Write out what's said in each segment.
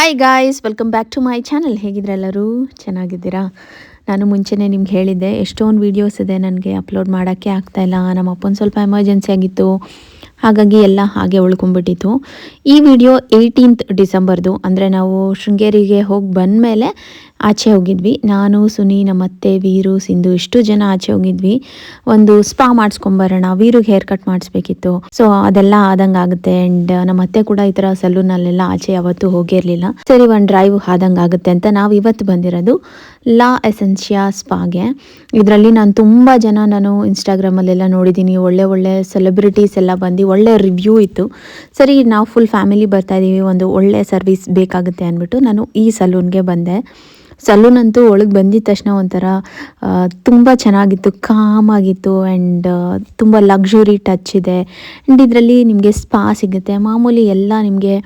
Hi guys, welcome back to my channel. ಹೇಗಿದ್ರೆಲ್ಲರೂ ಚೆನ್ನಾಗಿದ್ದೀರಾ? ನಾನು ಮುಂಚೆನೇ ನಿಮ್ಗೆ ಹೇಳಿದ್ದೆ, ಎಷ್ಟೊಂದು ವೀಡಿಯೋಸ್ ಇದೆ ನನಗೆ ಅಪ್ಲೋಡ್ ಮಾಡೋಕ್ಕೆ ಆಗ್ತಾಯಿಲ್ಲ. ನಮ್ಮ ಅಪ್ಪನ ಸ್ವಲ್ಪ ಎಮರ್ಜೆನ್ಸಿ ಆಗಿತ್ತು, ಹಾಗಾಗಿ ಎಲ್ಲ ಹಾಗೆ ಉಳ್ಕೊಂಡ್ಬಿಟ್ಟಿತ್ತು. ಈ ವಿಡಿಯೋ 18th ಡಿಸೆಂಬರ್ದು, ಅಂದರೆ ನಾವು ಶೃಂಗೇರಿಗೆ ಹೋಗಿ ಬಂದಮೇಲೆ ಆಚೆ ಹೋಗಿದ್ವಿ. ನಾನು, ಸುನಿ, ನಮ್ಮ ಅತ್ತೆ, ವೀರು, ಸಿಂಧು ಇಷ್ಟು ಜನ ಆಚೆ ಹೋಗಿದ್ವಿ. ಒಂದು ಸ್ಪಾ ಮಾಡಿಸ್ಕೊಂಬರೋಣ, ವೀರಿಗೆ ಹೇರ್ ಕಟ್ ಮಾಡಿಸ್ಬೇಕಿತ್ತು. ಸೊ ಅದೆಲ್ಲ ಆದಂಗೆ ಆಗುತ್ತೆ. ಆ್ಯಂಡ್ ನಮ್ಮ ಅತ್ತೆ ಕೂಡ ಈ ಥರ ಸಲೂನಲ್ಲೆಲ್ಲ ಆಚೆ ಯಾವತ್ತೂ ಹೋಗಿರಲಿಲ್ಲ. ಸರಿ, ಒಂದು ಡ್ರೈವ್ ಆದಂಗೆ ಆಗುತ್ತೆ ಅಂತ ನಾವು ಇವತ್ತು ಬಂದಿರೋದು ಲಾ ಎಸೆನ್ಷಿಯಾ ಸ್ಪಾಗೆ. ಇದರಲ್ಲಿ ನಾನು ಇನ್ಸ್ಟಾಗ್ರಾಮಲ್ಲೆಲ್ಲ ನೋಡಿದ್ದೀನಿ, ಒಳ್ಳೆ ಸೆಲೆಬ್ರಿಟೀಸ್ ಎಲ್ಲ ಬಂದು ಒಳ್ಳೆ ರಿವ್ಯೂ ಇತ್ತು. ಸರಿ, ನಾವು ಫುಲ್ ಫ್ಯಾಮಿಲಿ ಬರ್ತಾ ಇದ್ದೀವಿ, ಒಂದು ಒಳ್ಳೆ ಸರ್ವಿಸ್ ಬೇಕಾಗುತ್ತೆ ಅಂದ್ಬಿಟ್ಟು ನಾನು ಈ ಸಲೂನ್ಗೆ ಬಂದೆ. ಸಲೂನ್ ಅಂತೂ ಒಳಗೆ ಬಂದಿದ ತಕ್ಷಣ ಒಂಥರ ತುಂಬ ಚೆನ್ನಾಗಿತ್ತು, ಕಾಮಾಗಿತ್ತು. ಆ್ಯಂಡ್ ತುಂಬ ಲಕ್ಸುರಿ ಟಚ್ ಇದೆ. ಆ್ಯಂಡ್ ಇದರಲ್ಲಿ ನಿಮಗೆ ಸ್ಪಾ ಸಿಗುತ್ತೆ, ಮಾಮೂಲಿ ಎಲ್ಲ ನಿಮಗೆ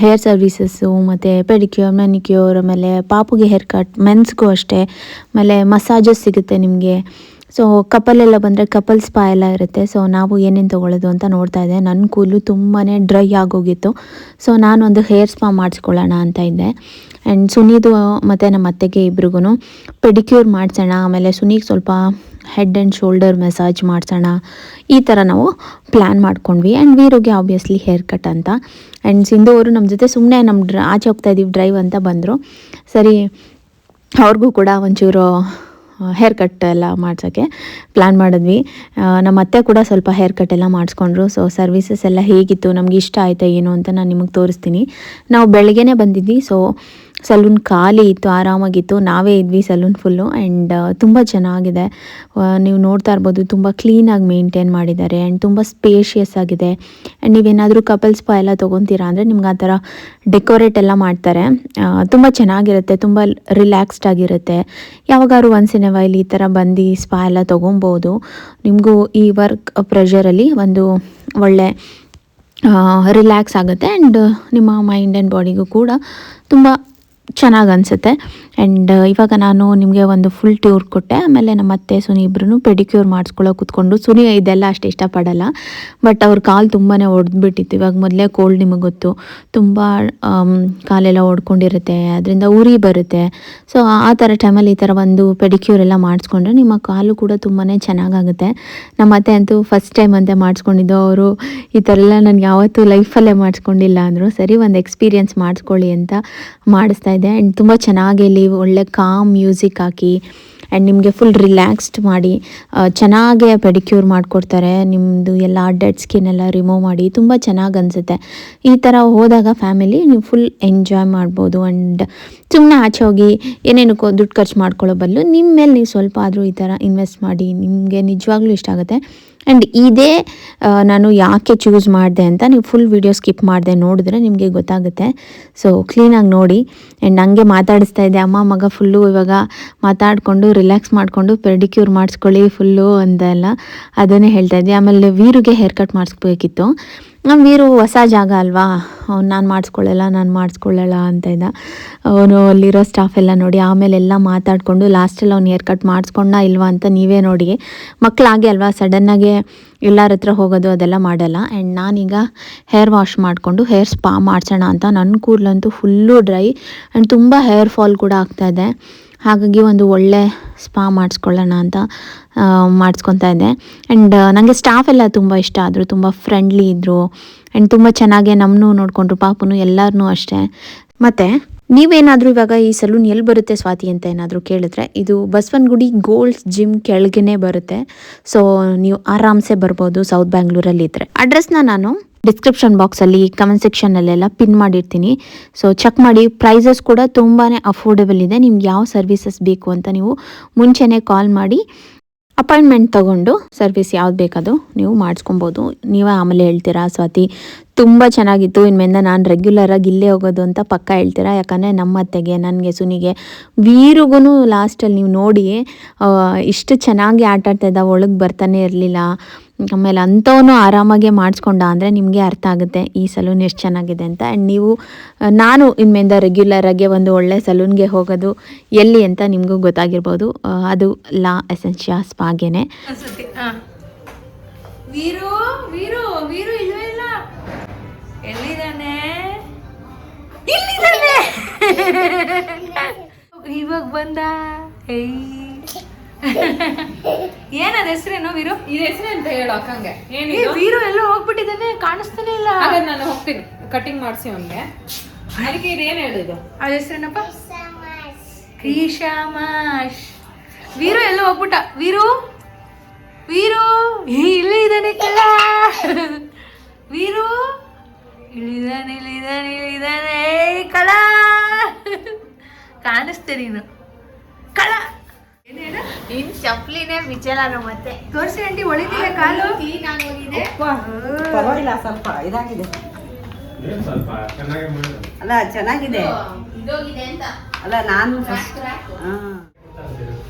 ಹೇರ್ ಸರ್ವೀಸಸ್ಸು ಮತ್ತು ಪೆಡಿಕ್ಯೂರ್, ಮ್ಯಾನಿಕ್ಯೂರ್, ಆಮೇಲೆ ಪಾಪುಗೆ ಹೇರ್ ಕಟ್, ಮೆನ್ಸ್ಗೂ ಅಷ್ಟೇ. ಆಮೇಲೆ ಮಸಾಜಸ್ ಸಿಗುತ್ತೆ ನಿಮಗೆ. ಸೊ ಕಪಲೆಲ್ಲ ಬಂದರೆ ಕಪಲ್ ಸ್ಪಾ ಎಲ್ಲ ಇರುತ್ತೆ. ಸೊ ನಾವು ಏನೇನು ತೊಗೊಳ್ಳೋದು ಅಂತ ನೋಡ್ತಾ ಇದ್ದೆ. ನನ್ನ ಕೂದಲು ತುಂಬಾ ಡ್ರೈ ಆಗೋಗಿತ್ತು. ಸೊ ನಾನೊಂದು ಹೇರ್ ಸ್ಪಾ ಮಾಡಿಸ್ಕೊಳ್ಳೋಣ ಅಂತ ಇದ್ದೆ. ಆ್ಯಂಡ್ ಸುನಿದು ಮತ್ತು ನಮ್ಮ ಅತ್ತೆಗೆ ಇಬ್ರಿಗೂ ಪೆಡಿಕ್ಯೂರ್ ಮಾಡಿಸೋಣ, ಆಮೇಲೆ ಸುನಿಗೆ ಸ್ವಲ್ಪ ಹೆಡ್ ಆ್ಯಂಡ್ ಶೋಲ್ಡರ್ ಮಸಾಜ್ ಮಾಡಿಸೋಣ, ಈ ಥರ ನಾವು ಪ್ಲ್ಯಾನ್ ಮಾಡ್ಕೊಂಡ್ವಿ. ಆ್ಯಂಡ್ ವೀರುಗೆ ಆಬ್ವಿಯಸ್ಲಿ ಹೇರ್ ಕಟ್ ಅಂತ. ಆ್ಯಂಡ್ ಸಿಂಧು ಅವರು ನಮ್ಮ ಜೊತೆ ಸುಮ್ಮನೆ ಆಚೆ ಹೋಗ್ತಾ ಇದ್ದೀವಿ ಡ್ರೈವ್ ಅಂತ ಬಂದರು. ಸರಿ, ಅವ್ರಿಗೂ ಕೂಡ ಒಂಚೂರು ಹೇರ್ ಕಟ್ ಎಲ್ಲ ಮಾಡ್ಸೋಕ್ಕೆ ಪ್ಲ್ಯಾನ್ ಮಾಡಿದ್ವಿ. ನಮ್ಮ ಅತ್ತೆ ಕೂಡ ಸ್ವಲ್ಪ ಹೇರ್ ಕಟ್ ಎಲ್ಲ ಮಾಡಿಸ್ಕೊಂಡ್ರು. ಸೊ ಸರ್ವಿಸಸ್ ಎಲ್ಲ ಹೇಗಿತ್ತು, ನಮ್ಗೆ ಇಷ್ಟ ಆಯಿತಾ ಏನು ಅಂತ ನಾನು ನಿಮಗೆ ತೋರಿಸ್ತೀನಿ. ನಾವು ಬೆಳಗ್ಗೆನೇ ಬಂದಿದ್ವಿ. ಸೊ ಸಲೂನ್ ಖಾಲಿ ಇತ್ತು, ಆರಾಮಾಗಿತ್ತು. ನಾವೇ ಇದ್ವಿ ಸಲೂನ್ ಫುಲ್ಲು. ಆ್ಯಂಡ್ ತುಂಬ ಚೆನ್ನಾಗಿದೆ, ನೀವು ನೋಡ್ತಾ ಇರ್ಬೋದು. ತುಂಬ ಕ್ಲೀನಾಗಿ ಮೇಂಟೈನ್ ಮಾಡಿದ್ದಾರೆ ಆ್ಯಂಡ್ ತುಂಬ ಸ್ಪೇಷಿಯಸ್ ಆಗಿದೆ. ಆ್ಯಂಡ್ ನೀವೇನಾದರೂ ಕಪಲ್ ಸ್ಪಾ ಎಲ್ಲ ತೊಗೊತೀರಾ ಅಂದರೆ ನಿಮ್ಗೆ ಆ ಥರ ಡೆಕೋರೇಟ್ ಎಲ್ಲ ಮಾಡ್ತಾರೆ. ತುಂಬ ಚೆನ್ನಾಗಿರುತ್ತೆ, ತುಂಬ ರಿಲ್ಯಾಕ್ಸ್ಡ್ ಆಗಿರುತ್ತೆ. ಯಾವಾಗಾದ್ರು ಒನ್ಸ್ ಇನ್ ಎ ವೈಲ್ ಈ ಥರ ಬಂದು ಸ್ಪಾ ಎಲ್ಲ ತೊಗೊಬೋದು. ನಿಮಗೂ ಈ ವರ್ಕ್ ಪ್ರೆಷರಲ್ಲಿ ಒಂದು ಒಳ್ಳೆ ರಿಲ್ಯಾಕ್ಸ್ ಆಗುತ್ತೆ. ಆ್ಯಂಡ್ ನಿಮ್ಮ ಮೈಂಡ್ ಆ್ಯಂಡ್ ಬಾಡಿಗೂ ಕೂಡ ತುಂಬ ಚೆನ್ನಾಗಿ ಅನಿಸುತ್ತೆ. ಆ್ಯಂಡ್ ಇವಾಗ ನಾನು ನಿಮಗೆ ಒಂದು ಫುಲ್ ಟೂರ್ ಕೊಟ್ಟೆ. ಆಮೇಲೆ ನಮ್ಮ ಅತ್ತೆ ಸುನಿ ಇಬ್ಬರೂ ಪೆಡಿಕ್ಯೂರ್ ಮಾಡಿಸ್ಕೊಳ್ಳೋ ಕೂತ್ಕೊಂಡು. ಸುನಿ ಇದೆಲ್ಲ ಅಷ್ಟು ಇಷ್ಟಪಡಲ್ಲ, ಬಟ್ ಅವ್ರ ಕಾಲು ತುಂಬಾ ಒಡೆದ್ಬಿಟ್ಟಿತ್ತು. ಇವಾಗ ಮೊದಲೇ ಕೋಲ್ಡ್, ನಿಮಗೆ ಗೊತ್ತು, ತುಂಬ ಕಾಲೆಲ್ಲ ಒಡ್ಕೊಂಡಿರುತ್ತೆ, ಅದರಿಂದ ಉರಿ ಬರುತ್ತೆ. ಸೊ ಆ ಥರ ಟೈಮಲ್ಲಿ ಈ ಥರ ಒಂದು ಪೆಡಿಕ್ಯೂರ್ ಎಲ್ಲ ಮಾಡಿಸ್ಕೊಂಡ್ರೆ ನಿಮ್ಮ ಕಾಲು ಕೂಡ ತುಂಬಾ ಚೆನ್ನಾಗಾಗುತ್ತೆ. ನಮ್ಮ ಅತ್ತೆ ಅಂತೂ ಫಸ್ಟ್ ಟೈಮ್ ಅಂತೆ ಮಾಡಿಸ್ಕೊಂಡಿದ್ದು. ಅವರು ಈ ಥರ ಎಲ್ಲ ನಾನು ಯಾವತ್ತೂ ಲೈಫಲ್ಲೇ ಮಾಡಿಸ್ಕೊಂಡಿಲ್ಲ ಅಂದರು. ಸರಿ, ಒಂದು ಎಕ್ಸ್ಪೀರಿಯೆನ್ಸ್ ಮಾಡಿಸ್ಕೊಳ್ಳಿ ಅಂತ ಮಾಡಿಸ್ತಾ ಇದ್ದೆ. ಆ್ಯಂಡ್ ತುಂಬ ಚೆನ್ನಾಗಿ ಇಲ್ಲಿ ಒಳ್ಳೆ ಕಾಮ್ ಮ್ಯೂಸಿಕ್ ಹಾಕಿ ಆ್ಯಂಡ್ ನಿಮಗೆ ಫುಲ್ ರಿಲ್ಯಾಕ್ಸ್ಡ್ ಮಾಡಿ ಚೆನ್ನಾಗೇ ಪೆಡಿಕ್ಯೂರ್ ಮಾಡಿಕೊಡ್ತಾರೆ. ನಿಮ್ಮದು ಎಲ್ಲ ಡೆಡ್ ಸ್ಕಿನ್ ಎಲ್ಲ ರಿಮೂವ್ ಮಾಡಿ ತುಂಬ ಚೆನ್ನಾಗಿ ಅನಿಸುತ್ತೆ. ಈ ಥರ ಹೋದಾಗ ಫ್ಯಾಮಿಲಿ ನೀವು ಫುಲ್ ಎಂಜಾಯ್ ಮಾಡ್ಬೋದು. ಆ್ಯಂಡ್ ಸುಮ್ಮನೆ ಆಚೆ ಹೋಗಿ ಏನೇನಕ್ಕೋ ದುಡ್ಡು ಖರ್ಚು ಮಾಡ್ಕೊಳ್ಳೋ ಬದಲು ನಿಮ್ಮ ಮೇಲೆ ನೀವು ಸ್ವಲ್ಪ ಆದರೂ ಈ ಥರ ಇನ್ವೆಸ್ಟ್ ಮಾಡಿ, ನಿಮಗೆ ನಿಜವಾಗ್ಲೂ ಇಷ್ಟ ಆಗುತ್ತೆ. ಆ್ಯಂಡ್ ಇದೇ ನಾನು ಯಾಕೆ ಚೂಸ್ ಮಾಡಿದೆ ಅಂತ ನೀವು ಫುಲ್ ವೀಡಿಯೋ ಸ್ಕಿಪ್ ಮಾಡಿದೆ ನೋಡಿದ್ರೆ ನಿಮಗೆ ಗೊತ್ತಾಗುತ್ತೆ. ಸೊ ಕ್ಲೀನಾಗಿ ನೋಡಿ. ಆ್ಯಂಡ್ ಹಂಗೆ ಮಾತಾಡಿಸ್ತಾ ಇದ್ದೆ, ಅಮ್ಮ ಮಗ ಫುಲ್ಲು ಇವಾಗ ಮಾತಾಡಿಕೊಂಡು ರಿಲ್ಯಾಕ್ಸ್ ಮಾಡಿಕೊಂಡು ಪೆಡಿಕ್ಯೂರ್ ಮಾಡಿಸ್ಕೊಳ್ಳಿ ಫುಲ್ಲು ಅಂತೆಲ್ಲ ಅದನ್ನೇ ಹೇಳ್ತಾ ಇದ್ದೆ. ಆಮೇಲೆ ವೀರಿಗೆ ಹೇರ್ ಕಟ್ ಮಾಡಿಸ್ಬೇಕಿತ್ತು. ನಮ್ಮ ವೀರು ಹೊಸ ಜಾಗ ಅಲ್ವಾ, ನಾನು ಮಾಡಿಸ್ಕೊಳ್ಳಲ್ಲ ಅಂತ ಇದ್ದ. ಅವನು ಅಲ್ಲಿರೋ ಸ್ಟಾಫ್ ಎಲ್ಲ ನೋಡಿ ಆಮೇಲೆ ಎಲ್ಲ ಮಾತಾಡಿಕೊಂಡು ಲಾಸ್ಟಲ್ಲಿ ಅವ್ನು ಹೇರ್ ಕಟ್ ಮಾಡಿಸ್ಕೊಂಡ ಇಲ್ವಾ ಅಂತ ನೀವೇ ನೋಡಿ. ಮಕ್ಕಳಾಗೆ ಅಲ್ವಾ, ಸಡನ್ನಾಗೆ ಎಲ್ಲರ ಹತ್ರ ಹೋಗೋದು ಅದೆಲ್ಲ ಮಾಡಲ್ಲ. ಆ್ಯಂಡ್ ನಾನೀಗ ಹೇರ್ ವಾಶ್ ಮಾಡಿಕೊಂಡು ಹೇರ್ ಸ್ಪಾ ಮಾಡಿಸೋಣ ಅಂತ. ನನ್ನ ಕೂದಲಂತೂ ಫುಲ್ಲು ಡ್ರೈ ಆ್ಯಂಡ್ ತುಂಬ ಹೇರ್ ಫಾಲ್ ಕೂಡ ಆಗ್ತಾಯಿದೆ. ಹಾಗಾಗಿ ಒಂದು ಒಳ್ಳೆ ಸ್ಪಾ ಮಾಡಿಸ್ಕೊಳ್ಳೋಣ ಅಂತ ಮಾಡಿಸ್ಕೊತಾ ಇದ್ದೆ. ಆ್ಯಂಡ್ ನನಗೆ ಸ್ಟಾಫ್ ಎಲ್ಲ ತುಂಬ ಇಷ್ಟ ಆದರು, ತುಂಬ ಫ್ರೆಂಡ್ಲಿ ಇದ್ದರು. ಆ್ಯಂಡ್ ತುಂಬ ಚೆನ್ನಾಗೇ ನಮ್ಮನ್ನು ನೋಡಿಕೊಂಡ್ರು, ಪಾಪನು ಎಲ್ಲರನ್ನೂ ಅಷ್ಟೇ. ಮತ್ತು ನೀವೇನಾದರೂ ಇವಾಗ ಈ ಸಲೂನ್ ಎಲ್ಲಿ ಬರುತ್ತೆ ಸ್ವಾತಿ ಅಂತ ಏನಾದರೂ ಕೇಳಿದ್ರೆ, ಇದು ಬಸವನಗುಡಿ ಗೋಲ್ಡ್ಸ್ ಜಿಮ್ ಕೆಳಗೇ ಬರುತ್ತೆ. ಸೊ ನೀವು ಆರಾಮ್ಸೆ ಬರ್ಬೋದು ಸೌತ್ ಬ್ಯಾಂಗ್ಳೂರಲ್ಲಿ ಇದ್ದರೆ. ಅಡ್ರೆಸ್ನ ನಾನು ಡಿಸ್ಕ್ರಿಪ್ಷನ್ ಬಾಕ್ಸಲ್ಲಿ, ಕಮೆಂಟ್ ಸೆಕ್ಷನಲ್ಲೆಲ್ಲ ಪಿನ್ ಮಾಡಿರ್ತೀನಿ. ಸೊ ಚೆಕ್ ಮಾಡಿ. ಪ್ರೈಸಸ್ ಕೂಡ ತುಂಬಾ ಅಫೋರ್ಡೆಬಲ್ ಇದೆ. ನಿಮ್ಗೆ ಯಾವ ಸರ್ವಿಸಸ್ ಬೇಕು ಅಂತ ನೀವು ಮುಂಚೆನೇ ಕಾಲ್ ಮಾಡಿ ಅಪಾಯಿಂಟ್ಮೆಂಟ್ ತೊಗೊಂಡು ಸರ್ವಿಸ್ ಯಾವ್ದು ಬೇಕದು ನೀವು ಮಾಡಿಸ್ಕೊಬೋದು. ನೀವೇ ಆಮೇಲೆ ಹೇಳ್ತೀರಾ, ಸ್ವಾತಿ ತುಂಬ ಚೆನ್ನಾಗಿತ್ತು, ಇನ್ಮೇಲೆ ನಾನು ರೆಗ್ಯುಲರಾಗಿ ಇಲ್ಲೇ ಹೋಗೋದು ಅಂತ ಪಕ್ಕ ಹೇಳ್ತೀರಾ. ಯಾಕಂದರೆ ನಮ್ಮ ಅತ್ತೆಗೆ, ನನಗೆ, ಸುನಿಗೆ, ವೀರಿಗೂ ಲಾಸ್ಟಲ್ಲಿ ನೀವು ನೋಡಿ ಇಷ್ಟು ಚೆನ್ನಾಗಿ ಆಟಾಡ್ತಾ ಇದ್ದ, ಒಳಗೆ ಬರ್ತಾನೆ ಇರಲಿಲ್ಲ. ಆಮೇಲೆ ಅಂಥವನು ಆರಾಮಾಗೆ ಮಾಡಿಸ್ಕೊಂಡ ಅಂದರೆ ನಿಮಗೆ ಅರ್ಥ ಆಗುತ್ತೆ ಈ ಸಲೂನ್ ಎಷ್ಟು ಚೆನ್ನಾಗಿದೆ ಅಂತ. ಆ್ಯಂಡ್ ನೀವು ನಾನು ಇನ್ಮೇಲೆ ರೆಗ್ಯುಲರಾಗೆ ಒಂದು ಒಳ್ಳೆ ಸಲೂನ್ಗೆ ಹೋಗೋದು ಎಲ್ಲಿ ಅಂತ ನಿಮಗೂ ಗೊತ್ತಾಗಿರ್ಬೋದು. ಅದು ಲಾ ಎಸೆನ್ಷಿಯಾ ಸ್ಪಾಗೇನೆ. ವೀರು ವೀರು ವೀರು ಇಲ್ವೇ ಇಲ್ಲ, ಎಲ್ಲಿದ್ದಾನೆ? ಇಲ್ಲಿದ್ದಾನೆ. ಇವಾಗ ಬಂದ. ಏನದ ಹೆಸರೇನು ವೀರು? ಇದು ಹೆಸರು ಅಂತ ಹೇಳು ಅಕ್ಕಂಗೆ. ವೀರು ಎಲ್ಲೋ ಹೋಗ್ಬಿಟ್ಟಿದ್ದಾನೆ, ಕಾಣಿಸ್ತಾನೆ ಇಲ್ಲ. ನಾನು ಹೋಗ್ತೀನಿ ಕಟಿಂಗ್ ಮಾಡಿಸಿ ಅವನಿಗೆ. ಅದಕ್ಕೆ ಇದೇನು ಹೇಳಿದ್ದು? ಅದ ಹೆಸರೇನಪ್ಪ? ಕ್ರೀಶಾಮಾಶ್. ವೀರು ಎಲ್ಲೋ ಹೋಗ್ಬಿಟ್ಟ. ವೀರು ವೀರು ಇಲ್ಲೇ ಇದ್ದಾನೆ ಕಲ. ವೀರು ಇಳಿದಾನೆ ಇಳಿದಾನೆ ಇಳಿದಾನೆ ಕಳ. ಕಾಣಿಸ್ತೆ ನೀನು ಕಳ. ನಿನ್ ಚಪ್ಲಿನೇ ಬಿಚ್ಚಲ್ಲ ಮತ್ತೆ. ತೋರಿಸಿ ಆಂಟಿ, ಒಳಗಿದೆ ಕಾಲು. ಪರವಾಗಿಲ್ಲ, ಸ್ವಲ್ಪ ಇದಾಗಿದೆ. ಅಲ್ಲ ಚೆನ್ನಾಗಿದೆ ಇದೋಗಿದೆ ಅಂತ ಅಲ್ಲ ನಾನು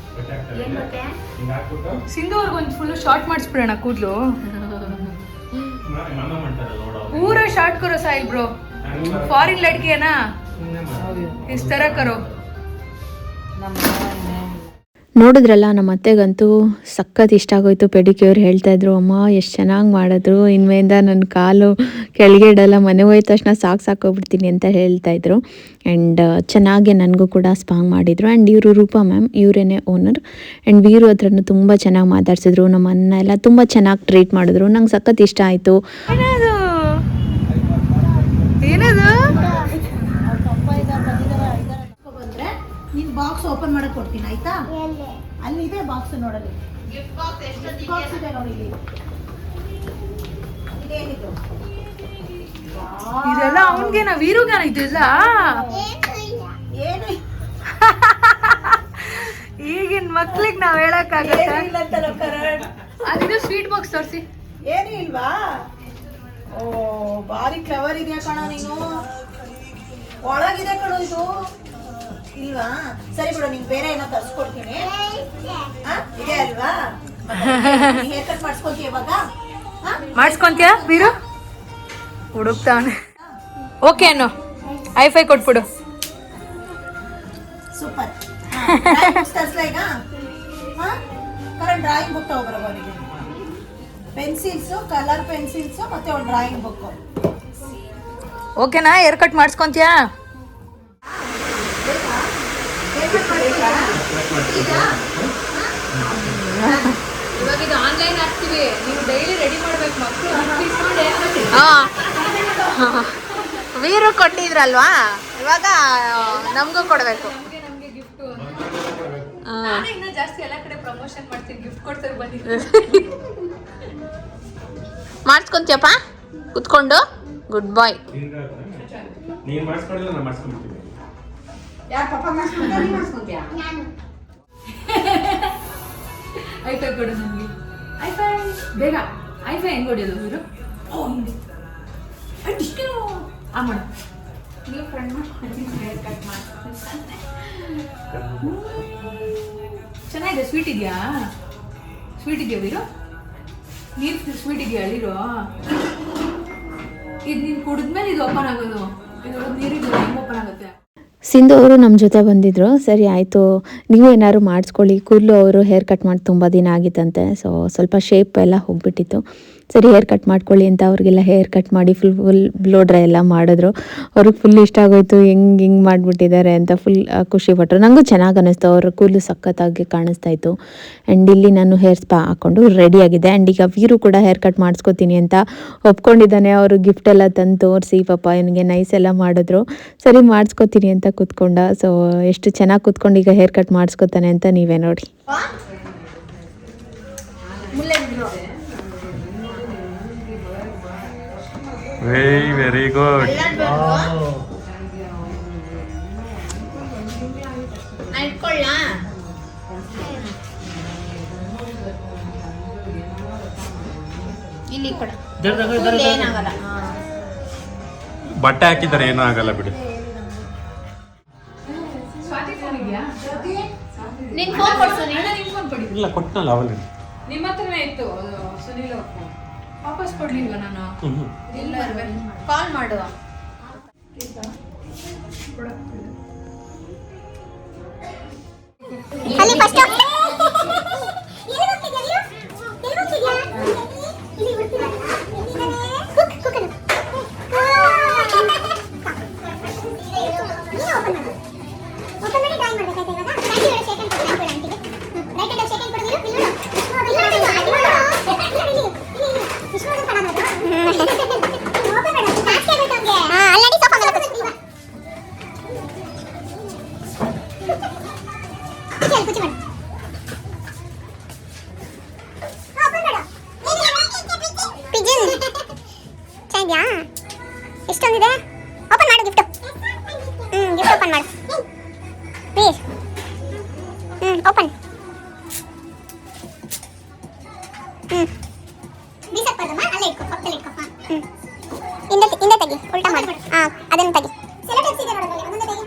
ಸಿಂಧು ಅವ್ರಿಗೊಂದು ಫುಲ್ ಶಾರ್ಟ್ ಮಾಡಿಸ್ಬಿಡೋಣ ಕೂದಲು. पूरा शॉर्ट करो साहिल ब्रो, फॉरेन लड़की है ना, इस तरह करो. ನೋಡಿದ್ರಲ್ಲ, ನಮ್ಮ ಅತ್ತೆಗಂತೂ ಸಖತ್ ಇಷ್ಟ ಆಗೋಯ್ತು ಪೆಡಿಕ್ಯೂರ್. ಹೇಳ್ತಾಯಿದ್ರು, ಅಮ್ಮ ಎಷ್ಟು ಚೆನ್ನಾಗಿ ಮಾಡಿದ್ರು, ಇನ್ಮೇಲಿಂದ ನನ್ನ ಕಾಲು ಕೆಳಗೆ ಇಡಲ್ಲ, ಮನೆ ಹೋಯ್ದ ತಕ್ಷಣ ಸಾಕೋಗ್ಬಿಡ್ತೀನಿ ಅಂತ ಹೇಳ್ತಾಯಿದ್ರು. ಆ್ಯಂಡ್ ಚೆನ್ನಾಗೆ ನನಗೂ ಕೂಡ ಸ್ಪಾಂಗ್ ಮಾಡಿದರು. ಆ್ಯಂಡ್ ಇವರು ರೂಪಾ ಮ್ಯಾಮ್, ಇವರೇನೆ ಓನರ್. ಆ್ಯಂಡ್ ವೀರು ಹತ್ರನೂ ತುಂಬ ಚೆನ್ನಾಗಿ ಮಾತಾಡ್ಸಿದ್ರು, ನಮ್ಮನ್ನ ಎಲ್ಲ ತುಂಬ ಚೆನ್ನಾಗಿ ಟ್ರೀಟ್ ಮಾಡಿದ್ರು. ನಂಗೆ ಸಖತ್ ಇಷ್ಟ ಆಯಿತು. ಏನದು ನೀನು ಬಾಕ್ಸ್ ಓಪನ್ ಮಾಡಕ್ಕೆ ಕೊಡ್ತೀನಿ ಆಯ್ತಾ? ಅಲ್ಲಿ ಇದೆ ಬಾಕ್ಸ್, ನೋಡಲಿ ಬಾಕ್ಸ್ ಇದೆ ನೋಡಿ. ಇದೇನಿದು? ಇದೆಲ್ಲ ಅವನ್ಗೆ ನಾ ವೀರುಗಾನ ಇದೆಲ್ಲ ಏನು ಈಗಿನ ಮಕ್ಳಿಗೆ ನಾವ್ ಹೇಳಕ್ಕಾಗಲ್ಲ. ಅದಿದು ಸ್ವೀಟ್ ಬಾಕ್ಸ್ ತೋರಿಸಿ. ಏನು ಇಲ್ವಾ? ಓ ಭಾರಿ ಕ್ಲವರ್ ಇದೆಯಾ ಕಣ ನೀನು. ಒಳಗಿದೆ ಕಣೋ ಇದು. ಇಲ್ವಾ? ಸರಿ ಬಿಡು, ನಿಂಗೆ ಬೇರೆ ಏನೋ ತರಿಸ್ಕೊಡ್ತೀನಿ. ಇದೆ ಅಲ್ವಾ? ಹೇರ್ ಕಟ್ ಮಾಡಿಸ್ಕೊತೀಯ ಇವಾಗ? ಮಾಡಿಸ್ಕೊಂತೀಯ ವೀರು? ಹುಡುಕ್ತಾವನೆ. ಓಕೆ ಅನ್ನೋ, ಐಫೈ ಕೊಟ್ಬಿಡು. ಸೂಪರ್. ತರಿಸ್ಲಾ ಈಗ? ಕರೆಕ್ಟ್ ಡ್ರಾಯಿಂಗ್ ಬುಕ್ ತಗೋಬರವ ಅವನಿಗೆ. ಪೆನ್ಸಿಲ್ಸು, ಕಲರ್ ಪೆನ್ಸಿಲ್ಸು ಮತ್ತೆ ಒಂದು ಡ್ರಾಯಿಂಗ್ ಬುಕ್. ಓಕೆನಾ? ಹೇರ್ ಕಟ್ ಮಾಡಿಸ್ಕೊಂತೀಯಾ? ಇವಾಗ ಇದು ಆನ್ಲೈನ್ ಹಾಕ್ತೀವಿ, ನೀವು ಡೈಲಿ ರೆಡಿ ಮಾಡ್ಬೇಕು ಮಕ್ಕಳು. ವೀರು ಕೊಟ್ಟಿದ್ರಲ್ವಾ, ಇವಾಗ ನಮಗೂ ಕೊಡಬೇಕು. ನಮಗೆ ಗಿಫ್ಟು ನಾನು ಇನ್ನೂ ಜಾಸ್ತಿ ಎಲ್ಲ ಕಡೆ ಪ್ರಮೋಷನ್ ಮಾಡ್ತೀನಿ, ಗಿಫ್ಟ್ ಕೊಡ್ತಾರೆ ಬನ್ನಿ. ಮಾಡಿಸ್ಕೊಂತೀಯಪ್ಪ ಕುತ್ಕೊಂಡು? ಗುಡ್ ಬಾಯ್. ನೀನು ಮಾಡಿಸ್ಕೊಳ್ಳಿಲ್ಲ, ನಾನು ಮಾಡಿಸ್ಕೊಂಡ್ಬಿಡ್ತೀನಿ. ಯಾರು ಪಾಪ ಮಾಡಿಸ್ಕೊಂತೀಯ? ಐಫೈ ಕೊಡು ನಮಗೆ. ಐಫೈ ಬೇಗ. ಐಫೈ ಹೆಂಗೆ ಹೊಡಿಯೋದು ಇವರು? ಆ ಮಾಡು. ನೀವು ಫ್ರೆಂಡ್ ಹೇರ್ ಕಟ್ ಮಾಡಿ. ಚೆನ್ನಾಗಿದೆ. ಸ್ವೀಟ್ ಇದೆಯಾ? ಸ್ವೀಟ್ ಇದೆಯಾ ವೀರು? ನೀರು ಸ್ವೀಟ್ ಇದೆಯಾ ಅಲ್ಲಿರೋ? ಇದು ನೀನು ಕುಡಿದ್ಮೇಲೆ ಇದು ಓಪನ್ ಆಗೋದು. ಇದು ನೀರಿದ್ದು ಹೆಂಗೆ ಓಪನ್ ಆಗುತ್ತೆ? ಸಿಂಧು ಅವರು ನಮ್ಮ ಜೊತೆ ಬಂದಿದ್ದರು. ಸರಿ ಆಯಿತು, ನೀವು ಏನಾದ್ರು ಮಾಡಿಸ್ಕೊಳ್ಳಿ. ಕೂದಲು ಅವರು ಹೇರ್ ಕಟ್ ಮಾಡಿ ತುಂಬ ದಿನ ಆಗಿತ್ತಂತೆ. ಸೊ ಸ್ವಲ್ಪ ಶೇಪ್ ಎಲ್ಲ ಹೋಗ್ಬಿಟ್ಟಿತ್ತು. ಸರಿ ಹೇರ್ ಕಟ್ ಮಾಡ್ಕೊಳ್ಳಿ ಅಂತ ಅವ್ರಿಗೆಲ್ಲ ಹೇರ್ ಕಟ್ ಮಾಡಿ ಫುಲ್ ಬ್ಲೋ ಡ್ರೈ ಎಲ್ಲ ಮಾಡಿದ್ರು. ಅವ್ರಿಗೆ ಫುಲ್ ಇಷ್ಟ ಆಗೋಯ್ತು, ಹಿಂಗೆ ಮಾಡಿಬಿಟ್ಟಿದ್ದಾರೆ ಅಂತ ಫುಲ್ ಖುಷಿಪಟ್ಟರು. ನನಗೂ ಚೆನ್ನಾಗಿ ಅನ್ನಿಸ್ತು, ಅವ್ರ ಕೂದಲು ಸಖತ್ತಾಗಿ ಕಾಣಿಸ್ತಾ ಇತ್ತು. ಆ್ಯಂಡ್ ಇಲ್ಲಿ ನಾನು ಹೇರ್ ಸ್ಪಾ ಹಾಕ್ಕೊಂಡು ರೆಡಿಯಾಗಿದೆ. ಆ್ಯಂಡ್ ಈಗ ವೀರು ಕೂಡ ಹೇರ್ ಕಟ್ ಮಾಡಿಸ್ಕೊತೀನಿ ಅಂತ ಒಪ್ಕೊಂಡಿದ್ದಾನೆ. ಅವರು ಗಿಫ್ಟ್ ಎಲ್ಲ ತಂದು ತೋರಿಸಿ ಪಾಪ ಇವನಿಗೆ ನೈಸ್ ಎಲ್ಲ ಮಾಡಿದ್ರು. ಸರಿ ಮಾಡಿಸ್ಕೊತೀನಿ ಅಂತ ಕೂತ್ಕೊಂಡ. ಸೊ ಎಷ್ಟು ಚೆನ್ನಾಗಿ ಕೂತ್ಕೊಂಡು ಈಗ ಹೇರ್ ಕಟ್ ಮಾಡಿಸ್ಕೊತಾನೆ ಅಂತ ನೀವೇ ನೋಡಿ. Very good. ಇಟ್ಕೊಳ್ಳ ಇಲ್ಲಿ ಕೊಡ. ಏನಾಗಲ್ಲ, ಬಟ್ಟೆ ಹಾಕಿದ್ದಾರೆ, ಏನೂ ಆಗಲ್ಲ ಬಿಡಿ. ನಿನ್ ಫೋನ್ ಕೊಡ್ಸು. ಇಲ್ಲ ಕೊಟ್ಟನಲ್ಲ ಅವಲ್ಲಿ. ನಿಮ್ಮ ಹತ್ರನೇ ಇತ್ತು ಅದು ಸುನೀಲ್ ಅವ್ರ ಫೋನ್. ವಾಪಸ್ ಕೊಡ್ಲಿಲ್ವಾ ನಾನು? ಇಲ್ಲ ಕಾಲ್ ಮಾಡುವ. ಎಷ್ಟೊಂದಿದೆ ಓಪನ್ ಮಾಡು ಗಿಫ್ಟ್ ಗಿಫ್ಟ್ ಓಪನ್ ಮಾಡು ಪ್ಲೀಸ್ ಓಪನ್ ಬೀಸಕ್ಬಾರ್ದಮ್ಮ ಅಲ್ಲೇ ಇಟ್ಕೋ ಪಕ್ಕದಲ್ಲಿ ಇಟ್ಕೋ ಹಿಂದೆ ತೆಗಿ ಉಲ್ಟಾ ಮಾಡಿ ಅದನ್ನು ತೆಗಿ ಸೆಲೆಕ್ಟ್ ಇದೆ ನೋಡೋದು ಒಂದೊಂದೇ ತೆಗಿ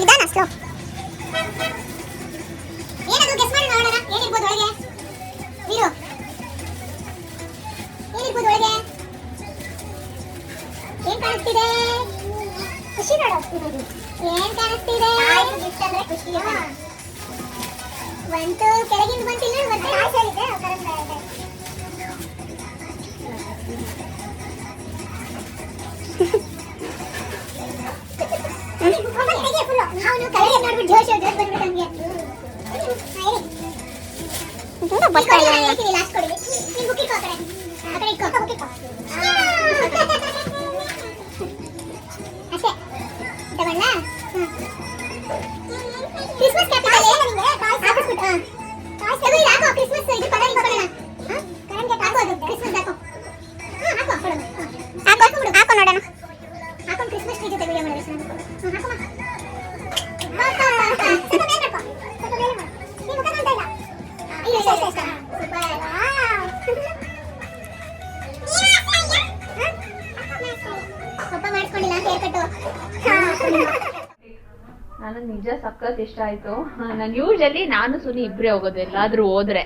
ನಿಧಾನ ಸ್ಲೋ ಏನದು ಗೆಸ್ ಮಾಡಿ ನೋಡೋಣ ಏನಿರ್ಬೋದು ಒಳಗೆ ನೀರು ಏನಿರ್ಬೋದು ಒಳಗೆ ಏನ್ ಕಾಣಿಸ್ತಿದೆ ಖುಷಿ ನೋಡು ಏನ್ ಕಾಣಿಸ್ತಿದೆ ಗಿಫ್ಟ್ ಅಂದ್ರೆ ಖುಷಿ ಬಂತು ಕೆಳಗಿಂದ ಬಂತಿಲ್ಲ ಮತ್ತೆ ಆಸೆ ಇದೆ ಅವನು ಕೆಳಗೆ ನೋಡ್ಬಿಟ್ಟು ಜೋಶ್ ಬಂದ್ಬಿಟ್ಟು ನಮ್ಗೆ ಲಾಸ್ಟ್ ಕೊಡಿ ನೀನು ಬುಕ್ ಇಟ್ಕೋ ಆ ಕಡೆ ಇಟ್ಕೋ ಬುಕ್ ಇಟ್ಕೋ ಅಷ್ಟೇ ತಗೊಂಡ ಕ್ರಿಸ್ಮಸ್ ಕ್ಯಾಪಿಟಲ್ ಹಾಕಿಸ್ಬಿಟ್ಟು ಹಾಕೋ ಕ್ರಿಸ್ಮಸ್ ಇದು ಕಲರ್ ಇಟ್ಕೊಳ್ಳೋಣ ಕರೆಂಟ್ ಹಾಕೋ ಅದು ಕ್ರಿಸ್ಮಸ್ ಹಾಕೋ ಹಾಕೋ ಹಾಕೋ ನೋಡೋಣ ಹಾಕೊಂಡು ಕ್ರಿಸ್ಮಸ್ ಟ್ರೀ ಜೊತೆ ವಿಡಿಯೋ ಮಾಡೋದು ಹಾಕೋ ನನಗೆ ನಿಜ ಸಖತ್ ಇಷ್ಟ ಆಯ್ತು. ನಾನು ಯೂಶಲಿ ನಾನು ಸುನಿ ಇಬ್ರೇ ಹೋಗೋದು ಎಲ್ಲಾದ್ರೂ ಹೋದ್ರೆ.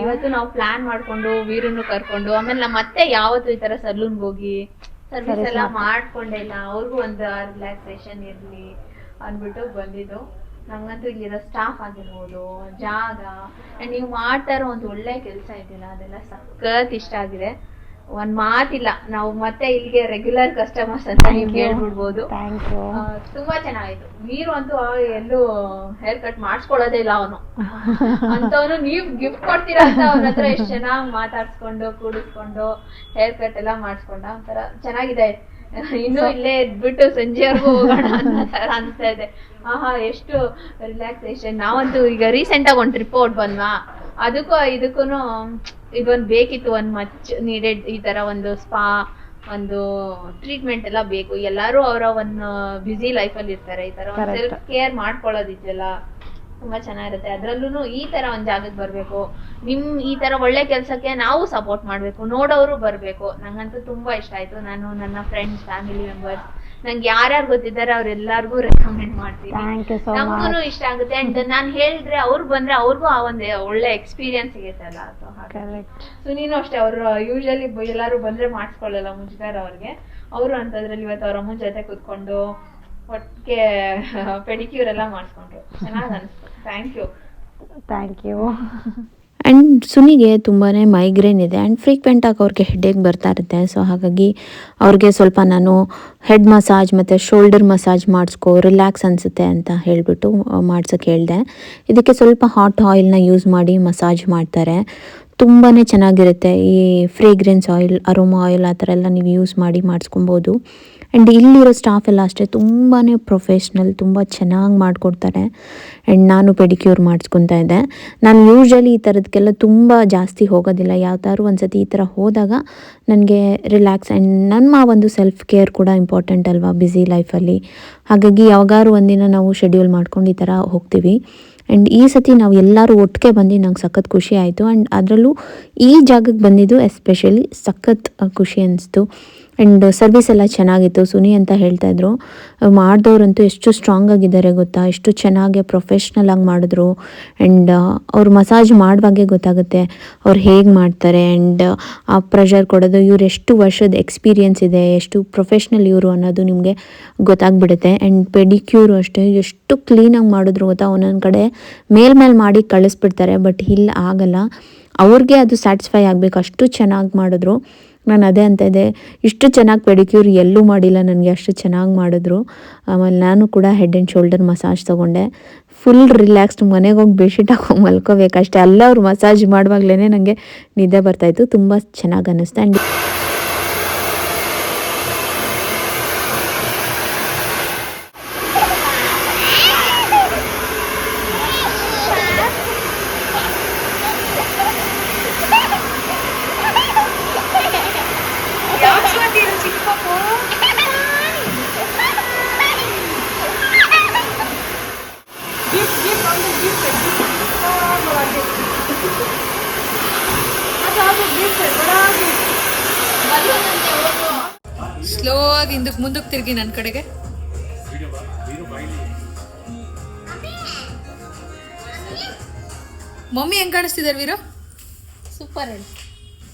ಇವತ್ತು ನಾವು ಪ್ಲಾನ್ ಮಾಡ್ಕೊಂಡು ವೀರನ್ನು ಕರ್ಕೊಂಡು ಆಮೇಲೆ ನಮ್ಮ ಮತ್ತೆ ಯಾವತ್ತು ಈ ತರ ಸಲೂನ್ಗೆ ಹೋಗಿ ಸರ್ವಿಸ್ ಎಲ್ಲ ಮಾಡ್ಕೊಂಡೇ ಇಲ್ಲ, ಅವ್ರಿಗೂ ಒಂದು ರಿಲ್ಯಾಕ್ಸೇಷನ್ ಇರ್ಲಿ ಅಂದ್ಬಿಟ್ಟು ಬಂದಿದ್ದು. ನಂಗಂತೂ ಇಲ್ಲಿರೋ ಸ್ಟಾಫ್ ಆಗಿರ್ಬೋದು, ಜಾಗ ಅಂಡ್ ನೀವು ಮಾಡ್ತಾ ಇರೋ ಒಂದು ಒಳ್ಳೆ ಕೆಲಸ ಇದೆಯಲ್ಲ ಅದೆಲ್ಲ ಸಖತ್ ಇಷ್ಟ ಆಗಿದೆ. ಒಂದ್ ಮಾತಿಲ್ಲ, ನಾವು ಮತ್ತೆ ಇಲ್ಲಿಗೆ ರೆಗ್ಯುಲರ್ ಕಸ್ಟಮರ್ಸ್ ಅಂತ ನೀವು ಹೇಳ್ಬಿಡ್ಬೋದು. ತುಂಬಾ ಚೆನ್ನಾಗಿತ್ತು. ವೀರು ಅಂತೂ ಎಲ್ಲೂ ಹೇರ್ ಕಟ್ ಮಾಡಿಸ್ಕೊಳ್ಳೋದೇ ಇಲ್ಲ ಅವನು ಅಂತವನು. ನೀವು ಗಿಫ್ಟ್ ಕೊಡ್ತೀರಾ ಅಂತ ಅವನ ಹತ್ರ ಎಷ್ಟು ಚೆನ್ನಾಗಿ ಮಾತಾಡ್ಸ್ಕೊಂಡು ಕೂಡಿಸ್ಕೊಂಡು ಹೇರ್ ಕಟ್ ಎಲ್ಲ ಮಾಡಿಸ್ಕೊಂಡ. ಒಂಥರ ಚೆನ್ನಾಗಿದೆ. ಇನ್ನು ಇಲ್ಲೇ ಇದ್ಬಿಟ್ಟು ಸಂಜೆವರೆಗೂ ಹೋಗೋಣ ಅನ್ನೋ ತರ ಅನ್ಸ್ತಾ ಇದೆ. ಆಹಾ, ಎಷ್ಟು ರಿಲ್ಯಾಕ್ಸೇಷನ್. ನಾವಂತೂ ಈಗ ರೀಸೆಂಟ್ ಆಗಿ ಒಂದು ಟ್ರಿಪ್ ಔಟ್ ಬಂದ್ವಾ, ಅದಕ್ಕೂ ಇದಕ್ಕೂನು ಇದೊಂದು ಬೇಕಿತ್ತು. ಒಂದು ಮಚ್ ನೀಡೆಡ್ ಈ ತರ ಒಂದು ಸ್ಪಾ, ಒಂದು ಟ್ರೀಟ್ಮೆಂಟ್ ಎಲ್ಲ ಬೇಕು. ಎಲ್ಲಾರು ಅವರ ಒಂದು ಬ್ಯುಸಿ ಲೈಫಲ್ಲಿ ಇರ್ತಾರೆ. ಈ ತರ ಒಂದು ಸೆಲ್ಫ್ ಕೇರ್ ಮಾಡ್ಕೊಳ್ಳೋದಿದೆಯಲ್ಲ ತುಂಬಾ ಚೆನ್ನಾಗಿರುತ್ತೆ. ಅದ್ರಲ್ಲೂ ಈ ತರ ಒಂದ್ ಜಾಗಕ್ಕೆ ಬರ್ಬೇಕು. ನಿಮ್ ಈ ತರ ಒಳ್ಳೆ ಕೆಲ್ಸಕ್ಕೆ ನಾವು ಸಪೋರ್ಟ್ ಮಾಡ್ಬೇಕು, ನೋಡೋರು ಬರ್ಬೇಕು. ನಂಗಂತೂ ತುಂಬಾ ಇಷ್ಟ ಆಯ್ತು. ನಾನು ನನ್ನ ಫ್ರೆಂಡ್ಸ್, ಫ್ಯಾಮಿಲಿ ಮೆಂಬರ್ಸ್, ನಂಗೆ ಯಾರ್ಯಾರು ಗೊತ್ತಿದ್ದಾರೆ ಅವ್ರೆಲ್ಲಾರ್ಗು ರೆಕಮೆಂಡ್ ಮಾಡ್ತೀನಿ. ನಮ್ಗೂ ಇಷ್ಟ ಆಗುತ್ತೆ. ಅಂಡ್ ನಾನ್ ಹೇಳಿದ್ರೆ ಅವ್ರು ಬಂದ್ರೆ ಅವ್ರಿಗೂ ಆ ಒಂದು ಒಳ್ಳೆ ಎಕ್ಸ್ಪೀರಿಯನ್ಸ್ ಸಿಗುತ್ತಲ್ಲ. ಸೊ ನೀನು ಅಷ್ಟೇ, ಅವ್ರು ಯೂಶಲಿ ಎಲ್ಲಾರು ಬಂದ್ರೆ ಮಾಡಿಸ್ಕೊಳ್ಳಲ್ಲ, ಮುಜುಗಾರ ಅವ್ರಿಗೆ. ಅವರು ಅಂತದ್ರಲ್ಲಿ ಇವತ್ತು ಅವ್ರ ಅಮ್ಮನ ಜೊತೆ ಕೂತ್ಕೊಂಡು ಒಟ್ಟಿಗೆ ಪೆಡಿಕ್ಯೂರ್ ಎಲ್ಲ ಮಾಡಿಸ್ಕೊಂಡ್ರು. ಚೆನ್ನಾಗಿ ಅನಿಸ್ತು. Thank you. ಆ್ಯಂಡ್ ಸುನಿಗೆ ತುಂಬಾ ಮೈಗ್ರೇನ್ ಇದೆ ಆ್ಯಂಡ್ ಫ್ರೀಕ್ವೆಂಟಾಗಿ ಅವ್ರಿಗೆ ಹೆಡ್ಏಕ್ ಬರ್ತಾ ಇರುತ್ತೆ. ಸೊ ಹಾಗಾಗಿ ಅವ್ರಿಗೆ ಸ್ವಲ್ಪ ನಾನು ಹೆಡ್ ಮಸಾಜ್ ಮತ್ತು ಶೋಲ್ಡರ್ ಮಸಾಜ್ ಮಾಡಿಸ್ಕೊ, ರಿಲ್ಯಾಕ್ಸ್ ಅನಿಸುತ್ತೆ ಅಂತ ಹೇಳಿಬಿಟ್ಟು ಮಾಡ್ಸೋಕ್ಕೆ ಹೇಳಿದೆ. ಇದಕ್ಕೆ ಸ್ವಲ್ಪ ಹಾಟ್ ಆಯಿಲ್ನ ಯೂಸ್ ಮಾಡಿ ಮಸಾಜ್ ಮಾಡ್ತಾರೆ. ತುಂಬಾ ಚೆನ್ನಾಗಿರುತ್ತೆ. ಈ ಫ್ರೇಗ್ರೆನ್ಸ್ ಆಯಿಲ್, ಅರೋಮಾ ಆಯಿಲ್ ಆ ಥರ ಎಲ್ಲ ನೀವು ಯೂಸ್ ಮಾಡಿ ಮಾಡಿಸ್ಕೊಬೋದು. ಆ್ಯಂಡ್ ಇಲ್ಲಿರೋ ಸ್ಟಾಫ್ ಎಲ್ಲ ಅಷ್ಟೇ ತುಂಬಾ ಪ್ರೊಫೆಷ್ನಲ್, ತುಂಬ ಚೆನ್ನಾಗಿ ಮಾಡಿಕೊಡ್ತಾರೆ. ಆ್ಯಂಡ್ ನಾನು ಪೆಡಿಕ್ಯೂರ್ ಮಾಡಿಸ್ಕೊತಾ ಇದ್ದೆ. ನಾನು ಯೂಶ್ವಲಿ ಈ ಥರದಕ್ಕೆಲ್ಲ ತುಂಬ ಜಾಸ್ತಿ ಹೋಗೋದಿಲ್ಲ. ಯಾವ್ದಾದ್ರು ಒಂದು ಸತಿ ಈ ಥರ ಹೋದಾಗ ನನಗೆ ರಿಲ್ಯಾಕ್ಸ್ ಆ್ಯಂಡ್ ನಮ್ಮ ಒಂದು ಸೆಲ್ಫ್ ಕೇರ್ ಕೂಡ ಇಂಪಾರ್ಟೆಂಟ್ ಅಲ್ವಾ ಬ್ಯುಸಿ ಲೈಫಲ್ಲಿ. ಹಾಗಾಗಿ ಯಾವಾಗಾದ್ರು ಒಂದಿನ ನಾವು ಶೆಡ್ಯೂಲ್ ಮಾಡ್ಕೊಂಡು ಈ ಥರ ಹೋಗ್ತೀವಿ. ಆ್ಯಂಡ್ ಈ ಸತಿ ನಾವು ಎಲ್ಲರೂ ಒಟ್ಟಿಗೆ ಬಂದು ನಂಗೆ ಸಖತ್ ಖುಷಿ ಆಯಿತು. ಆ್ಯಂಡ್ ಅದರಲ್ಲೂ ಈ ಜಾಗಕ್ಕೆ ಬಂದಿದ್ದು ಎಸ್ಪೆಷಲಿ ಸಖತ್ ಖುಷಿ ಅನಿಸ್ತು. ಆ್ಯಂಡ್ ಸರ್ವಿಸ್ ಎಲ್ಲ ಚೆನ್ನಾಗಿತ್ತು. ಸುನಿ ಅಂತ ಹೇಳ್ತಾಯಿದ್ರು, ಮಾಡಿದವ್ರಂತೂ ಎಷ್ಟು ಸ್ಟ್ರಾಂಗ್ ಆಗಿದ್ದಾರೆ ಗೊತ್ತಾ, ಎಷ್ಟು ಚೆನ್ನಾಗಿ ಪ್ರೊಫೆಷ್ನಲ್ ಆಗಿ ಮಾಡಿದ್ರು. ಆ್ಯಂಡ್ ಅವ್ರು ಮಸಾಜ್ ಮಾಡುವಾಗೆ ಗೊತ್ತಾಗುತ್ತೆ ಅವ್ರು ಹೇಗೆ ಮಾಡ್ತಾರೆ. ಆ್ಯಂಡ್ ಆ ಪ್ರೆಷರ್ ಕೊಡೋದು, ಇವ್ರು ಎಷ್ಟು ವರ್ಷದ ಎಕ್ಸ್ಪೀರಿಯೆನ್ಸ್ ಇದೆ, ಎಷ್ಟು ಪ್ರೊಫೆಷ್ನಲ್ ಇವರು ಅನ್ನೋದು ನಿಮಗೆ ಗೊತ್ತಾಗ್ಬಿಡುತ್ತೆ. ಆ್ಯಂಡ್ ಪೆಡಿಕ್ಯೂರು ಅಷ್ಟೇ ಎಷ್ಟು ಕ್ಲೀನಾಗಿ ಮಾಡಿದ್ರು ಗೊತ್ತಾ. ಒಂದೊಂದು ಕಡೆ ಮೇಲ್ಮೇಲೆ ಮಾಡಿ ಕಳಿಸ್ಬಿಡ್ತಾರೆ, ಬಟ್ ಇಲ್ಲಿ ಆಗಲ್ಲ. ಅವ್ರಿಗೆ ಅದು ಸ್ಯಾಟಿಸ್ಫೈ ಆಗಬೇಕು, ಅಷ್ಟು ಚೆನ್ನಾಗಿ ಮಾಡಿದ್ರು. ನಾನು ಅದೇ ಅಂತ ಇದ್ದೆ, ಇಷ್ಟು ಚೆನ್ನಾಗಿ ಪೆಡಿಕ್ಯೂರ್ ಎಲ್ಲೂ ಮಾಡಿಲ್ಲ ನನಗೆ, ಅಷ್ಟು ಚೆನ್ನಾಗಿ ಮಾಡಿದ್ರು. ಆಮೇಲೆ ನಾನು ಕೂಡ ಹೆಡ್ ಆ್ಯಂಡ್ ಶೋಲ್ಡರ್ ಮಸಾಜ್ ತೊಗೊಂಡೆ. ಫುಲ್ ರಿಲ್ಯಾಕ್ಸ್ಡ್, ಮನೆಗೆ ಹೋಗಿ ಬೆಡ್ಶೀಟ್ ಹಾಕೊಂಡು ಮಲ್ಕೋಬೇಕಷ್ಟೇ. ಅಲ್ಲ ಅವ್ರು ಮಸಾಜ್ ಮಾಡುವಾಗಲೇ ನನಗೆ ನಿದ್ದೆ ಬರ್ತಾಯಿತ್ತು. ತುಂಬ ಚೆನ್ನಾಗಿ ಅನ್ನಿಸ್ತು. ಆ್ಯಂಡ್ ಸ್ಲೋ ಆಗಿ ಮುಂದಕ್ಕೆ ತಿರುಗಿ ನನ್ನ ಕಡೆಗೆ. ಮಮ್ಮಿ ಹೆಂಗ್ ಕಾಣಿಸ್ತಿದ್ದಾರೆ ವೀರು? ಸೂಪರ್.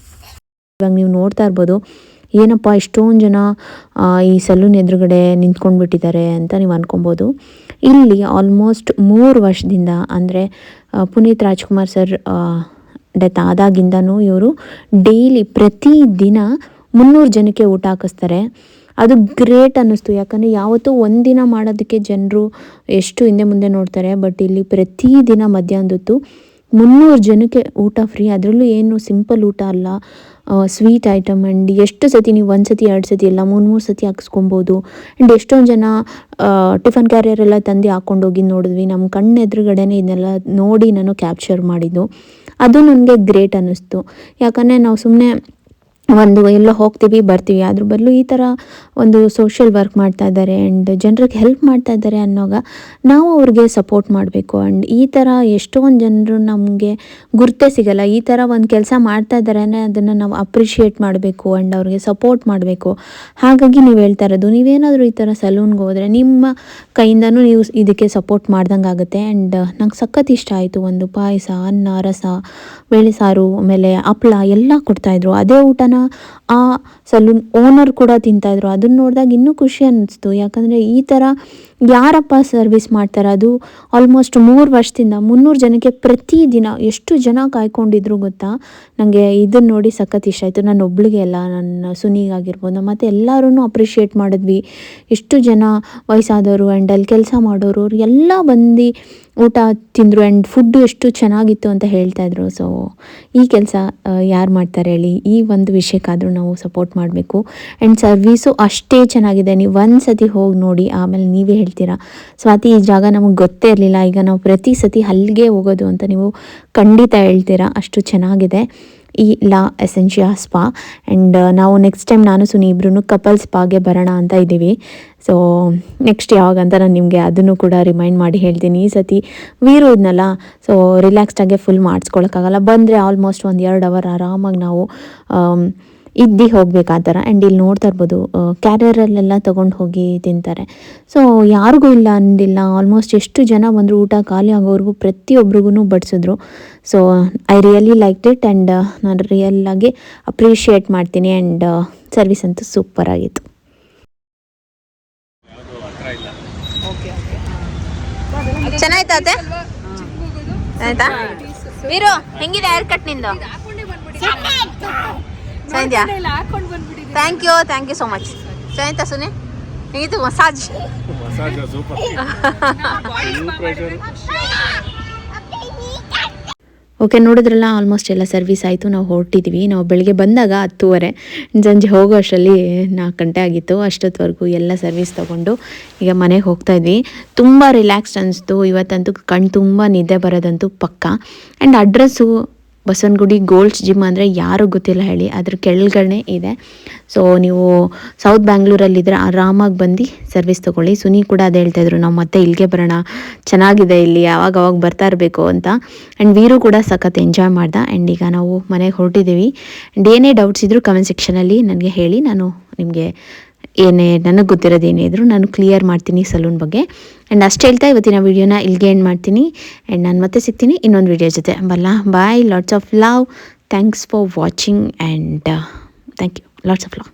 ಇವಾಗ ನೀವು ನೋಡ್ತಾ ಇರ್ಬೋದು, ಏನಪ್ಪ ಇಷ್ಟೊಂದು ಜನ ಈ ಸಲೂನ್ ಎದುರುಗಡೆ ನಿಂತ್ಕೊಂಡು ಬಿಟ್ಟಿದ್ದಾರೆ ಅಂತ ನೀವು ಅನ್ಕೊಬೋದು. ಇಲ್ಲಿ ಆಲ್ಮೋಸ್ಟ್ 3 ವರ್ಷದಿಂದ, ಅಂದರೆ ಪುನೀತ್ ರಾಜ್ಕುಮಾರ್ ಸರ್ ಡೆತ್ ಆದಾಗಿಂದನೂ ಇವರು ಡೈಲಿ ಪ್ರತಿದಿನ 300 ಜನಕ್ಕೆ ಊಟ ಹಾಕಿಸ್ತಾರೆ. ಅದು ಗ್ರೇಟ್ ಅನ್ನಿಸ್ತು. ಯಾಕಂದರೆ ಯಾವತ್ತೂ ಒಂದಿನ ಮಾಡೋದಕ್ಕೆ ಜನರು ಎಷ್ಟು ಹಿಂದೆ ಮುಂದೆ ನೋಡ್ತಾರೆ, ಬಟ್ ಇಲ್ಲಿ ಪ್ರತಿದಿನ ಮಧ್ಯಾಹ್ನದೊತ್ತು 300 ಜನಕ್ಕೆ ಊಟ ಫ್ರೀ. ಅದರಲ್ಲೂ ಏನು ಸಿಂಪಲ್ ಊಟ ಅಲ್ಲ, ಸ್ವೀಟ್ ಐಟಮ್. ಆ್ಯಂಡ್ ಎಷ್ಟು ಸತಿ ನೀವು 1 ಸತಿ 2 ಸತಿ ಎಲ್ಲ 3 ಸತಿ ಹಾಕ್ಸ್ಕೊಬೋದು. ಆ್ಯಂಡ್ ಎಷ್ಟೊಂದು ಜನ ಟಿಫನ್ ಕ್ಯಾರಿಯರೆಲ್ಲ ತಂದು ಹಾಕ್ಕೊಂಡೋಗಿ ನೋಡಿದ್ವಿ. ನಮ್ಮ ಕಣ್ಣು ಎದುರುಗಡೆನೇ ಇದನ್ನೆಲ್ಲ ನೋಡಿ ನಾನು ಕ್ಯಾಪ್ಚರ್ ಮಾಡಿದ್ದು. ಅದು ನನಗೆ ಗ್ರೇಟ್ ಅನ್ನಿಸ್ತು. ಯಾಕಂದರೆ ನಾವು ಸುಮ್ಮನೆ ಎಲ್ಲೋ ಹೋಗ್ತೀವಿ ಬರ್ತೀವಿ, ಅದ್ರ ಬದಲು ಈ ಥರ ಒಂದು ಸೋಷಿಯಲ್ ವರ್ಕ್ ಮಾಡ್ತಾ ಇದ್ದಾರೆ ಆ್ಯಂಡ್ ಜನರಿಗೆ ಹೆಲ್ಪ್ ಮಾಡ್ತಾ ಇದ್ದಾರೆ ಅನ್ನೋವಾಗ ನಾವು ಅವ್ರಿಗೆ ಸಪೋರ್ಟ್ ಮಾಡಬೇಕು. ಆ್ಯಂಡ್ ಈ ಥರ ಎಷ್ಟೊಂದು ಜನರು ನಮಗೆ ಗುರ್ತೇ ಸಿಗಲ್ಲ. ಈ ಥರ ಒಂದು ಕೆಲಸ ಮಾಡ್ತಾ ಇದ್ದಾರೆ ಅಂದರೆ ಅದನ್ನು ನಾವು ಅಪ್ರಿಷಿಯೇಟ್ ಮಾಡಬೇಕು ಆ್ಯಂಡ್ ಅವ್ರಿಗೆ ಸಪೋರ್ಟ್ ಮಾಡಬೇಕು. ಹಾಗಾಗಿ ನೀವು ಹೇಳ್ತಾ ಇರೋದು, ನೀವೇನಾದರೂ ಈ ಥರ ಸಲೂನ್ಗೆ ಹೋದರೆ ನಿಮ್ಮ ಕೈಯಿಂದನೂ ನೀವು ಇದಕ್ಕೆ ಸಪೋರ್ಟ್ ಮಾಡ್ದಂಗೆ ಆಗುತ್ತೆ. ಆ್ಯಂಡ್ ನಂಗೆ ಸಖತ್ ಇಷ್ಟ ಆಯಿತು. ಒಂದು ಪಾಯಸ, ಅನ್ನ, ರಸ, ಬೇಳೆ ಸಾರು, ಆಮೇಲೆ ಹಪ್ಳ ಎಲ್ಲ ಕೊಡ್ತಾಯಿದ್ರು. ಅದೇ ಊಟನ ಆ ಸಲೂನ್ ಓನರ್ ಕೂಡ ತಿಂತಾಯಿದ್ರು. ಅದನ್ನು ನೋಡಿದಾಗ ಇನ್ನೂ ಖುಷಿ ಅನ್ನಿಸ್ತು. ಯಾಕಂದರೆ ಈ ಥರ ಯಾರಪ್ಪ ಸರ್ವಿಸ್ ಮಾಡ್ತಾರೆ, ಅದು ಆಲ್ಮೋಸ್ಟ್ 3 ವರ್ಷದಿಂದ 300 ಜನಕ್ಕೆ ಪ್ರತಿದಿನ ಎಷ್ಟು ಜನ ಕಾಯ್ಕೊಂಡಿದ್ರು ಗೊತ್ತಾ. ನನಗೆ ಇದನ್ನು ನೋಡಿ ಸಖತ್ ಇಷ್ಟ ಆಯಿತು. ನಾನು ಒಬ್ಳಿಗೆ ಅಲ್ಲ, ನನ್ನ ಸುನಿಗಾಗಿರ್ಬೋದು, ಮತ್ತು ಎಲ್ಲರೂ ಅಪ್ರಿಷಿಯೇಟ್ ಮಾಡಿದ್ವಿ. ಎಷ್ಟು ಜನ ವಯಸ್ಸಾದವರು ಆ್ಯಂಡ್ ಅಲ್ಲಿ ಕೆಲಸ ಮಾಡೋರು ಅವ್ರು ಎಲ್ಲ ಬಂದು ಊಟ ತಿಂದರು. ಆ್ಯಂಡ್ ಫುಡ್ಡು ಎಷ್ಟು ಚೆನ್ನಾಗಿತ್ತು ಅಂತ ಹೇಳ್ತಾಯಿದ್ರು. ಸೊ ಈ ಕೆಲಸ ಯಾರು ಮಾಡ್ತಾರೆ ಹೇಳಿ, ಈ ಒಂದು ವಿಷಯಕ್ಕಾದರೂ ನಾವು ಸಪೋರ್ಟ್ ಮಾಡಬೇಕು. ಆ್ಯಂಡ್ ಸರ್ವೀಸು ಅಷ್ಟೇ ಚೆನ್ನಾಗಿದೆ. ನೀವು 1 ಸತಿ ಹೋಗಿ ನೋಡಿ, ಆಮೇಲೆ ನೀವೇ ಹೇಳ್ತೀರಾ, ಸ್ವಾತಿ ಈ ಜಾಗ ನಮಗೆ ಗೊತ್ತೇ ಇರಲಿಲ್ಲ, ಈಗ ನಾವು ಪ್ರತಿ ಸತಿ ಅಲ್ಲಿಗೆ ಹೋಗೋದು ಅಂತ ನೀವು ಖಂಡಿತ ಹೇಳ್ತೀರಾ. ಅಷ್ಟು ಚೆನ್ನಾಗಿದೆ ಈ ಲಾ ಎಸೆನ್ಷಿಯಾ ಸ್ಪಾ. ಆ್ಯಂಡ್ ನಾವು ನೆಕ್ಸ್ಟ್ ಟೈಮ್ ನಾನು ಸುನಿ ಇಬ್ಬರೂ ಕಪಲ್ ಸ್ಪಾಗೆ ಬರೋಣ ಅಂತ ಇದ್ದೀವಿ. ಸೊ ನೆಕ್ಸ್ಟ್ ಯಾವಾಗಂತ ನಾನು ನಿಮಗೆ ಅದನ್ನು ಕೂಡ ರಿಮೈಂಡ್ ಮಾಡಿ ಹೇಳ್ತೀನಿ. ಈ ಸತಿ ವೀರು ಇದ್ನಲ್ಲ, ಸೊ ರಿಲ್ಯಾಕ್ಸ್ಡಾಗೆ ಫುಲ್ ಮಾಡಿಸ್ಕೊಳಕ್ಕಾಗಲ್ಲ. ಬಂದರೆ ಆಲ್ಮೋಸ್ಟ್ 1-2 ಅವರ್ ಆರಾಮಾಗಿ ನಾವು ಇದ್ದು ಹೋಗ್ಬೇಕು ಆ ಥರ. ಆ್ಯಂಡ್ ಇಲ್ಲಿ ನೋಡ್ತಾ ಇರ್ಬೋದು, ಕ್ಯಾರಿಯರಲ್ಲೆಲ್ಲ ತೊಗೊಂಡು ಹೋಗಿ ತಿಂತಾರೆ. ಸೊ ಯಾರಿಗೂ ಇಲ್ಲ ಅಂದಿಲ್ಲ, ಆಲ್ಮೋಸ್ಟ್ ಎಷ್ಟು ಜನ ಬಂದರು, ಊಟ ಖಾಲಿ ಆಗೋವ್ರಿಗೂ ಪ್ರತಿಯೊಬ್ರಿಗೂ ಬಡಿಸಿದ್ರು. So I really liked it. And ನಾನು ರಿಯಲ್ಲಾಗಿ ಅಪ್ರಿಷಿಯೇಟ್ ಮಾಡ್ತೀನಿ. ಆ್ಯಂಡ್ ಸರ್ವಿಸ್ ಅಂತೂ ಸೂಪರ್ ಆಗಿತ್ತು. ಚೆನ್ನಾಯ್ತಾ ಅತ್ತೆ? ಆಯ್ತಾ ವೀರು, ಹೆಂಗಿದೆ ಹೇರ್ ಕಟ್ ನಿಂದು? ಚೆನ್ನಾಗಿದ್ಯಾ? Thank you so much. ಚೆನ್ನಾಯ್ತಾ ಸುನಿ? ಹೆಂಗಿತ್ತು ಮಸಾಜ್? ಓಕೆ, ನೋಡಿದ್ರಲ್ಲ, ಆಲ್ಮೋಸ್ಟ್ ಎಲ್ಲ ಸರ್ವಿಸ್ ಆಯಿತು. ನಾವು ಹೊರಟಿದ್ವಿ. ನಾವು ಬೆಳಗ್ಗೆ ಬಂದಾಗ 10:30, ಸಂಜೆ ಹೋಗೋ ಅಷ್ಟರಲ್ಲಿ 4 ಗಂಟೆ ಆಗಿತ್ತು. ಅಷ್ಟೊತ್ತವರೆಗೂ ಎಲ್ಲ ಸರ್ವಿಸ್ ತೊಗೊಂಡು ಈಗ ಮನೆಗೆ ಹೋಗ್ತಾಯಿದ್ವಿ. ತುಂಬ ರಿಲ್ಯಾಕ್ಸ್ಡ್ ಅನಿಸ್ತು ಇವತ್ತಂತೂ. ಕಣ್ಣು ತುಂಬ ನಿದ್ದೆ ಬರೋದಂತೂ ಪಕ್ಕ. And address Basavanagudi golds gym ಅಂದರೆ ಯಾರು ಗೊತ್ತಿಲ್ಲ ಹೇಳಿ, ಅದ್ರ ಕೆಳಗಡೆ ಇದೆ. ಸೊ ನೀವು ಸೌತ್ ಬ್ಯಾಂಗ್ಳೂರಲ್ಲಿದ್ದರೆ ಆರಾಮಾಗಿ ಬಂದು ಸರ್ವಿಸ್ ತೊಗೊಳ್ಳಿ. ಸುನಿ ಕೂಡ ಅದೇ ಹೇಳ್ತಾಯಿದ್ರು, ನಾವು ಮತ್ತೆ ಇಲ್ಲಿಗೆ ಬರೋಣ, ಚೆನ್ನಾಗಿದೆ ಇಲ್ಲಿ, ಅವಾಗ ಬರ್ತಾ ಇರಬೇಕು ಅಂತ. ಆ್ಯಂಡ್ ವೀರು ಕೂಡ ಸಖತ್ ಎಂಜಾಯ್ ಮಾಡ್ದ. ಆ್ಯಂಡ್ ಈಗ ನಾವು ಮನೆಗೆ ಹೊರಟಿದ್ದೀವಿ. ಆ್ಯಂಡ್ ಏನೇ ಡೌಟ್ಸ್ ಇದ್ದರೂ ಕಮೆಂಟ್ ಸೆಕ್ಷನಲ್ಲಿ ನನಗೆ ಹೇಳಿ, ನಾನು ನಿಮಗೆ ಏನೇ ನನಗೆ ಗೊತ್ತಿರೋದು ಏನೇ ಇದ್ದರೂ ನಾನು ಕ್ಲಿಯರ್ ಮಾಡ್ತೀನಿ ಸಲೂನ್ ಬಗ್ಗೆ. ಆ್ಯಂಡ್ ಅಷ್ಟು ಹೇಳ್ತಾ ಇವತ್ತಿನ ವೀಡಿಯೋನ ಇಲ್ಲಿಗೆ ಎಂಡ್ ಮಾಡ್ತೀನಿ. ಆ್ಯಂಡ್ ನಾನು ಮತ್ತೆ ಸಿಗ್ತೀನಿ ಇನ್ನೊಂದು ವೀಡಿಯೋ ಜೊತೆ. ಬಲ್ಲ bye, lots of love, thanks for watching and thank you, lots of love.